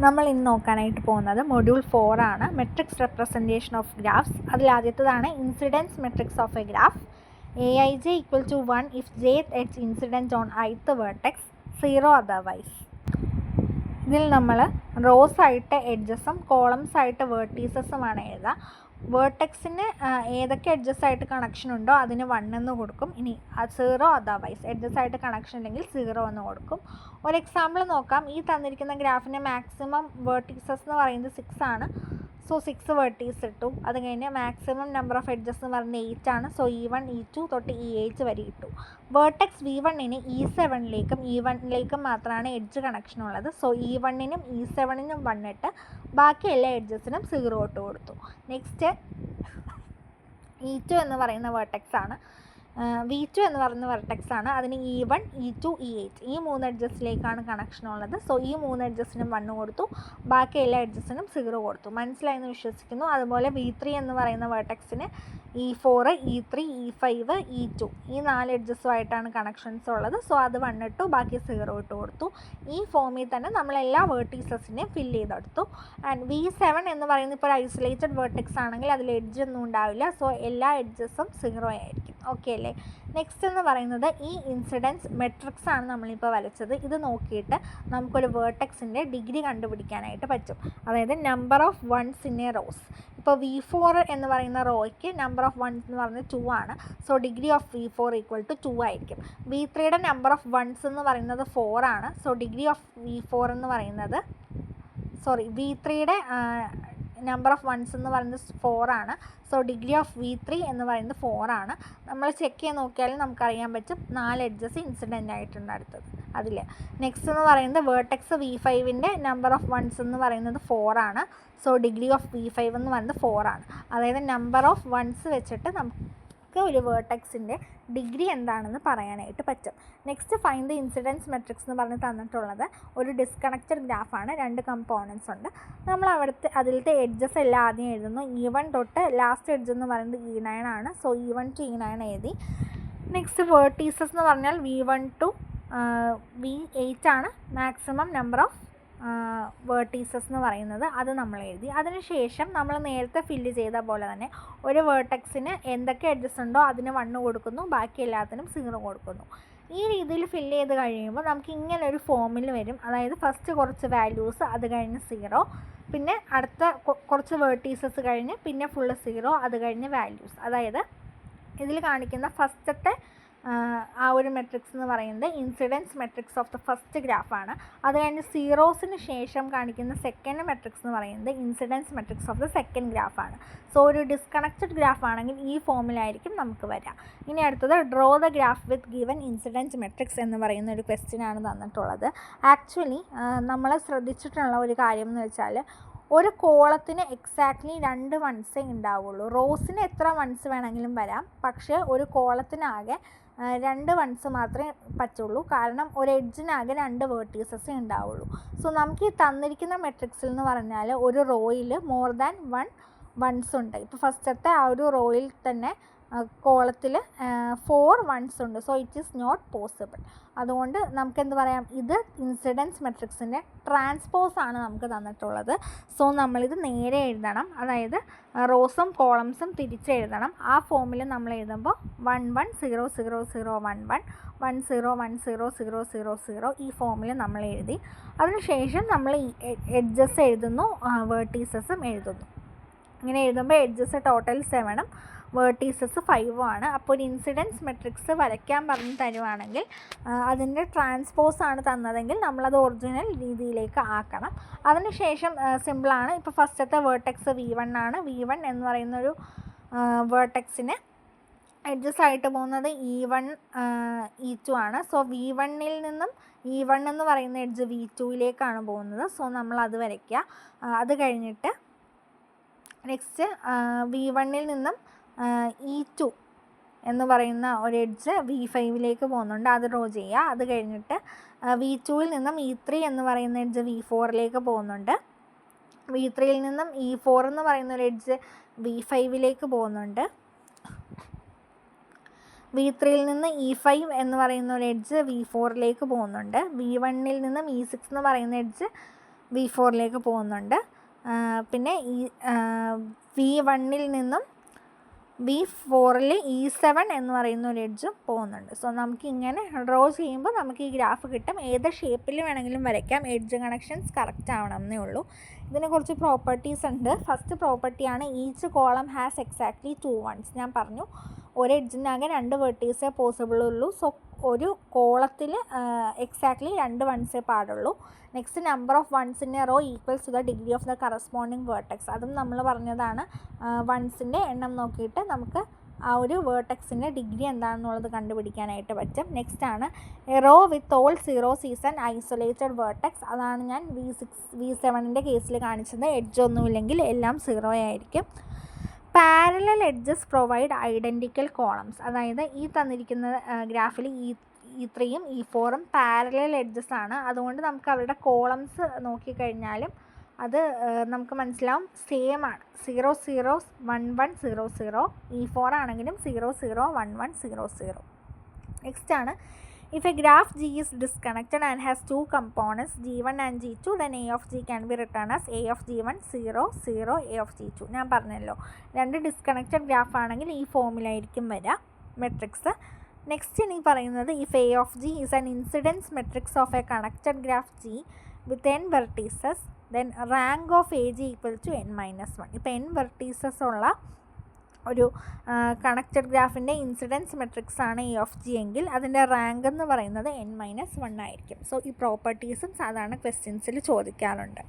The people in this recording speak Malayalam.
നമ്മൾ ഇന്ന് നോക്കാനായിട്ട് പോകുന്നത് മൊഡ്യൂൾ 4 ആണ്, മെട്രിക്സ് റെപ്രസെൻറ്റേഷൻ ഓഫ് ഗ്രാഫ്സ്. അതിലാദ്യത്തേതാണ് incidence matrix of a graph. Aij equal to 1 if jth edge incident on ith vertex, 0 otherwise. ഇതിൽ നമ്മൾ റോസ് ആയിട്ട് എഡ്ജസും കോളംസ് ആയിട്ട് വേർട്ടീസസുമാണ് എഴുതുക. വേർട്ടെക്സിന് ഏതൊക്കെ എഡ്ജസ് ആയിട്ട് കണക്ഷൻ ഉണ്ടോ അതിന് 1 എന്ന് കൊടുക്കും. ഇനി 0 അതർവൈസ് എഡ്ജസ് ആയിട്ട് കണക്ഷൻ ഉണ്ടെങ്കിൽ 0 എന്ന് കൊടുക്കും. ഒരു എക്സാമ്പിൾ നോക്കാം. ഈ തന്നിരിക്കുന്ന ഗ്രാഫിൻ്റെ മാക്സിമം വേർട്ടീസസ് എന്ന് പറയുന്നത് 6 ആണ്. സോ 6 വേർട്ടീസ് ഇട്ടു. അത് കഴിഞ്ഞ് മാക്സിമം നമ്പർ ഓഫ് എഡ്ജസ് എന്ന് പറയുന്നത് 8 ആണ്. സോ E1 E2 തൊട്ട് E8 വരെ ഇട്ടു. വേർട്ടെക്സ് V1ന് E7ലേക്കും E1ലേക്കും മാത്രമാണ് എഡ്ജ് കണക്ഷൻ ഉള്ളത്. സോ E1നും E7നും 1 ഇട്ട് ബാക്കി എല്ലാ എഡ്ജസിനും 0 ഇട്ട് കൊടുത്തു. നെക്സ്റ്റ് E2 എന്ന് പറയുന്ന വേർട്ടെക്സ് ആണ്. V2 എന്ന് പറയുന്ന വെർട്ടെക്സ് ആണ്. അതിന് E1 E2 E8 ഈ 3 എഡ്ജസിലേക്കാണ് കണക്ഷൻ ഉള്ളത്. സോ ഈ 3 എഡ്ജസിനും 1 കൊടുത്തു, ബാക്കി എല്ലാ എഡ്ജസിനും 0 കൊടുത്തു. മനസ്സിലായെന്ന് വിശ്വസിക്കുന്നു. അതുപോലെ V3 എന്ന് പറയുന്ന വെർട്ടെക്സിന് E4 E3 E5 E2 ഈ 4 എഡ്ജസുമായിട്ടാണ് കണക്ഷൻസ് ഉള്ളത്. സോ അത് 1 ഇട്ടു, ബാക്കി 0 ഇട്ട് കൊടുത്തു. ഈ ഫോമിൽ തന്നെ നമ്മൾ എല്ലാ വേർട്ടീസസിനെയും ഫില്ല് ചെയ്തെടുത്തു. ആൻഡ് V7 എന്ന് പറയുന്ന ഇപ്പോൾ ഒരു ഐസൊലേറ്റഡ് വേർട്ടെക്സ് ആണെങ്കിൽ അതിൽ എഡ്ജ് ഒന്നും ഉണ്ടാവില്ല. സോ എല്ലാ എഡ്ജസും 0 ആയിരിക്കും. ഓക്കെ അല്ലേ? നെക്സ്റ്റ് എന്ന് പറയുന്നത് ഈ ഇൻസിഡൻസ് മെട്രിക്സ് ആണ് നമ്മളിപ്പോൾ വരച്ചത്. ഇത് നോക്കിയിട്ട് നമുക്കൊരു വേർട്ടെക്സിൻ്റെ ഡിഗ്രി കണ്ടുപിടിക്കാനായിട്ട് പറ്റും. അതായത് number of ones in a rows. ഇപ്പോൾ V4 എന്ന് പറയുന്ന റോയ്ക്ക് നമ്പർ ഓഫ് വൺസ് എന്ന് പറയുന്നത് 2 ആണ്. So degree of V4 equal to 2 ആയിരിക്കും. V3യുടെ നമ്പർ ഓഫ് വൺസ് എന്ന് പറയുന്നത് 4 ആണ്. സോ ഡിഗ്രി ഓഫ് V4 എന്ന് പറയുന്നത് V3യുടെ നമ്പർ ഓഫ് വൺസ് എന്ന് പറയുന്നത് 4 ആണ്. സോ ഡിഗ്രി ഓഫ് V3 എന്ന് പറയുന്നത് 4 ആണ്. നമ്മൾ ചെക്ക് ചെയ്ത് നോക്കിയാൽ നമുക്കറിയാൻ പറ്റും 4 എഡ്ജസ് ഇൻസിഡൻ്റ് ആയിട്ടുണ്ട് അടുത്തത് അതിൽ. നെക്സ്റ്റ് എന്ന് പറയുന്നത് വേർട്ടെക്സ് V5ൻ്റെ നമ്പർ ഓഫ് വൺസ് എന്ന് പറയുന്നത് 4 ആണ്. സോ ഡിഗ്രി ഓഫ് V5 എന്ന് പറയുന്നത് 4 ആണ്. അതായത് നമ്പർ ഓഫ് വൺസ് വെച്ചിട്ട് നമുക്ക് ഒരു വേർട്ടെക്സിൻ്റെ ഡിഗ്രി എന്താണെന്ന് പറയാനായിട്ട് പറ്റും. Next find the incidence matrix എന്ന് പറഞ്ഞ് തന്നിട്ടുള്ളത് ഒരു ഡിസ്കണക്റ്റഡ് ഗ്രാഫാണ്. 2 കമ്പോണൻസ് ഉണ്ട്. നമ്മൾ അതിലത്തെ എഡ്ജസ് എല്ലാം ആദ്യം എഴുതുന്നു. E1 തൊട്ട് ലാസ്റ്റ് എഡ്ജ് എന്ന് പറയുന്നത് E9 ആണ്. സോ E1 to E9 എഴുതി. നെക്സ്റ്റ് വേർട്ടീസസ് എന്ന് പറഞ്ഞാൽ V1 to V8 ആണ് മാക്സിമം നമ്പർ ഓഫ് വേർട്ടീസസ് എന്ന് പറയുന്നത്. അത് നമ്മൾ എഴുതി. അതിനുശേഷം നമ്മൾ നേരത്തെ ഫില്ല് ചെയ്ത പോലെ തന്നെ ഒരു വേർട്ടെക്സിന് എന്തൊക്കെ എഡ്ജസ് ഉണ്ടോ അതിന് 1 കൊടുക്കുന്നു, ബാക്കി എല്ലാത്തിനും 0 കൊടുക്കുന്നു. ഈ രീതിയിൽ ഫില്ല് ചെയ്ത് കഴിയുമ്പോൾ നമുക്ക് ഇങ്ങനെ ഒരു ഫോമിൽ വരും. അതായത് ഫസ്റ്റ് കുറച്ച് വാല്യൂസ്, അത് കഴിഞ്ഞ് 0, പിന്നെ അടുത്ത കുറച്ച് വേർട്ടീസസ് കഴിഞ്ഞ് പിന്നെ ഫുള്ള് 0, അത് കഴിഞ്ഞ് വാല്യൂസ്. അതായത് ഇതിൽ കാണിക്കുന്ന ഫസ്റ്റത്തെ ആ ഒരു മെട്രിക്സ് എന്ന് പറയുന്നത് incidence matrix of the first ഗ്രാഫാണ്. അത് കഴിഞ്ഞ് സീറോസിന് ശേഷം കാണിക്കുന്ന സെക്കൻഡ് മെട്രിക്സ് എന്ന് പറയുന്നത് incidence matrix of the second ഗ്രാഫാണ്. സോ ഒരു ഡിസ്കണക്റ്റഡ് ഗ്രാഫ് ആണെങ്കിൽ ഈ ഫോമിലായിരിക്കും നമുക്ക് വരാം. ഇനി അടുത്തത് draw the graph with given incidence matrix എന്ന് പറയുന്ന ഒരു ക്വസ്റ്റ്യനാണ് തന്നിട്ടുള്ളത്. ആക്ച്വലി നമ്മൾ ശ്രദ്ധിച്ചിട്ടുള്ള ഒരു കാര്യം എന്ന് വെച്ചാൽ ഒരു കോളത്തിന് എക്സാക്ട്ലി 2 വൺസേ ഉണ്ടാവുള്ളൂ. റോസിന് എത്ര വൺസ് വേണമെങ്കിലും വരാം, പക്ഷേ ഒരു കോളത്തിനാകെ 2 വൺസ് മാത്രമേ പറ്റുള്ളൂ. കാരണം ഒരു എഡ്ജിനാകെ 2 വേർട്ടീസസേ ഉണ്ടാവുള്ളൂ. സോ നമുക്ക് ഈ തന്നിരിക്കുന്ന മെട്രിക്സിൽ എന്ന് പറഞ്ഞാൽ ഒരു റോയിൽ മോർ ദാൻ 1 വൺസ് ഉണ്ട്. ഇപ്പോൾ ഫസ്റ്റത്തെ ആ ഒരു റോയിൽ തന്നെ കോളത്തിൽ 4 വൺസ് ഉണ്ട്. So it is not possible. അതുകൊണ്ട് നമുക്കെന്ത് പറയാം, ഇത് ഇൻസിഡൻസ് മെട്രിക്സിൻ്റെ ട്രാൻസ്പോസ് ആണ് നമുക്ക് തന്നിട്ടുള്ളത്. സോ നമ്മളിത് നേരെ എഴുതണം. അതായത് റോസും കോളംസും തിരിച്ചെഴുതണം. ആ ഫോമിൽ നമ്മൾ എഴുതുമ്പോൾ 1 1 0 0 0 1 1 1 0 1 0 0 0 0 ഈ ഫോമിൽ നമ്മൾ എഴുതി. അതിനുശേഷം നമ്മൾ ഈ എഡ്ജസ് എഴുതുന്നു, വേർട്ടീസസും എഴുതുന്നു. ഇങ്ങനെ എഴുതുമ്പോൾ എഡ്ജസ് ടോട്ടൽ 7ഉം വേർട്ടീസസ് 5ഉം ആണ്. അപ്പോൾ ഒരു ഇൻസിഡൻസ് മെട്രിക്സ് വരയ്ക്കാൻ പറഞ്ഞ് തരുവാണെങ്കിൽ അതിൻ്റെ ട്രാൻസ്പോസ് ആണ് തന്നതെങ്കിൽ നമ്മളത് ഒറിജിനൽ രീതിയിലേക്ക് ആക്കണം. അതിനുശേഷം സിമ്പിളാണ്. ഇപ്പോൾ ഫസ്റ്റത്തെ വേർട്ടെക്സ് V1 ആണ്. V1 എന്ന് പറയുന്നൊരു വേർട്ടെക്സിന് എഡ്ജസ് ആയിട്ട് പോകുന്നത് E1 E2 ആണ്. സോ V1ൽ നിന്നും E1 എന്ന് പറയുന്ന എഡ്ജ് V2യിലേക്കാണ് പോകുന്നത്. സോ നമ്മളത് വരയ്ക്കുക. അത് കഴിഞ്ഞിട്ട് നെക്സ്റ്റ് V1ൽ നിന്നും E2 എന്ന് പറയുന്ന ഒരു എഡ്ജ് V5ലേക്ക് പോകുന്നുണ്ട്. അത് ഡ്രോ ചെയ്യുക. അത് കഴിഞ്ഞിട്ട് V2ൽ നിന്നും E3 എന്ന് പറയുന്ന എഡ്ജ് V4ലേക്ക് പോകുന്നുണ്ട്. V3യിൽ നിന്നും E4 എന്ന് പറയുന്ന ഒരു എഡ്ജ് V5ലേക്ക് പോകുന്നുണ്ട്. V3യിൽ നിന്ന് E5 എന്ന് പറയുന്ന ഒരു എഡ്ജ് V4ലേക്ക് പോകുന്നുണ്ട്. V1ൽ നിന്നും E6 എന്ന് പറയുന്ന എഡ്ജ് V4ലേക്ക് പോകുന്നുണ്ട്. പിന്നെ ഈ V1ൽ നിന്നും V4ൽ E7 എന്ന് പറയുന്ന ഒരു എഡ്ജും പോകുന്നുണ്ട്. സോ നമുക്ക് ഇങ്ങനെ ഡ്രോ ചെയ്യുമ്പോൾ നമുക്ക് ഈ ഗ്രാഫ് കിട്ടും. ഏത് ഷേപ്പിൽ വേണമെങ്കിലും വരയ്ക്കാം. എഡ്ജ് കണക്ഷൻസ് കറക്റ്റ് ആവണം എന്നേ ഉള്ളൂ. ഇതിന് കുറച്ച് പ്രോപ്പർട്ടീസ് ഉണ്ട്. ഫസ്റ്റ് പ്രോപ്പർട്ടിയാണ് each column has exactly 2 ones. ഞാൻ പറഞ്ഞു ഒരു എഡ്ജിനാകെ 2 വെർട്ടീസേ പോസിബിൾ ഉള്ളൂ. സോ ഒരു കോളത്തിൽ എക്സാക്ട്ലി 2 വൺസേ പാടുള്ളൂ. Next number of ones in a row equals to the degree of the corresponding vertex. അതും നമ്മൾ പറഞ്ഞതാണ്. വൺസിൻ്റെ എണ്ണം നോക്കിയിട്ട് നമുക്ക് ആ ഒരു വേർട്ടെക്സിൻ്റെ ഡിഗ്രി എന്താണെന്നുള്ളത് കണ്ടുപിടിക്കാനായിട്ട് പറ്റും. നെക്സ്റ്റ് ആണ് a row with all zeros is an isolated vertex. അതാണ് ഞാൻ V7ൻ്റെ കേസിൽ കാണിച്ചത്. എഡ്ജ് ഒന്നുമില്ലെങ്കിൽ എല്ലാം 0 ആയിരിക്കും. Parallel edges provide identical columns. അതായത് ഈ തന്നിരിക്കുന്ന ഗ്രാഫിൽ E3യും E4ഉം പാരലൽ എഡ്ജസ് ആണ്. അതുകൊണ്ട് നമുക്ക് അവരുടെ കോളംസ് നോക്കിക്കഴിഞ്ഞാലും അത് നമുക്ക് മനസ്സിലാവും സെയിം ആണ്. 0 0 1 1 0 0. E4 ആണെങ്കിലും 0 0 1 1 0 0. നെക്സ്റ്റ് ആണ് if a graph G is disconnected and has 2 components G1 and G2, then A of G can be written as A of G1 0 0 A of G2. ഞാൻ പറഞ്ഞല്ലോ 2 ഡിസ്കണക്റ്റഡ് ഗ്രാഫ് ആണെങ്കിൽ ഈ ഫോമിലായിരിക്കും വരിക മെട്രിക്സ്. നെക്സ്റ്റ് ഇനി പറയുന്നത് if A of G is an incidence matrix of a connected graph G with n vertices, then rank of AG equal to n-1. ഇപ്പോൾ n വെർട്ടീസസ് ഉള്ള ഒരു കണക്റ്റഡ് ഗ്രാഫിൻ്റെ ഇൻസിഡൻസ് മെട്രിക്സ് ആണ് A of G എങ്കിൽ അതിൻ്റെ റാങ്ക് എന്ന് പറയുന്നത് n-1 ആയിരിക്കും. സോ ഈ പ്രോപ്പർട്ടീസും സാധാരണ ക്വസ്റ്റ്യൻസിൽ ചോദിക്കാറുണ്ട്.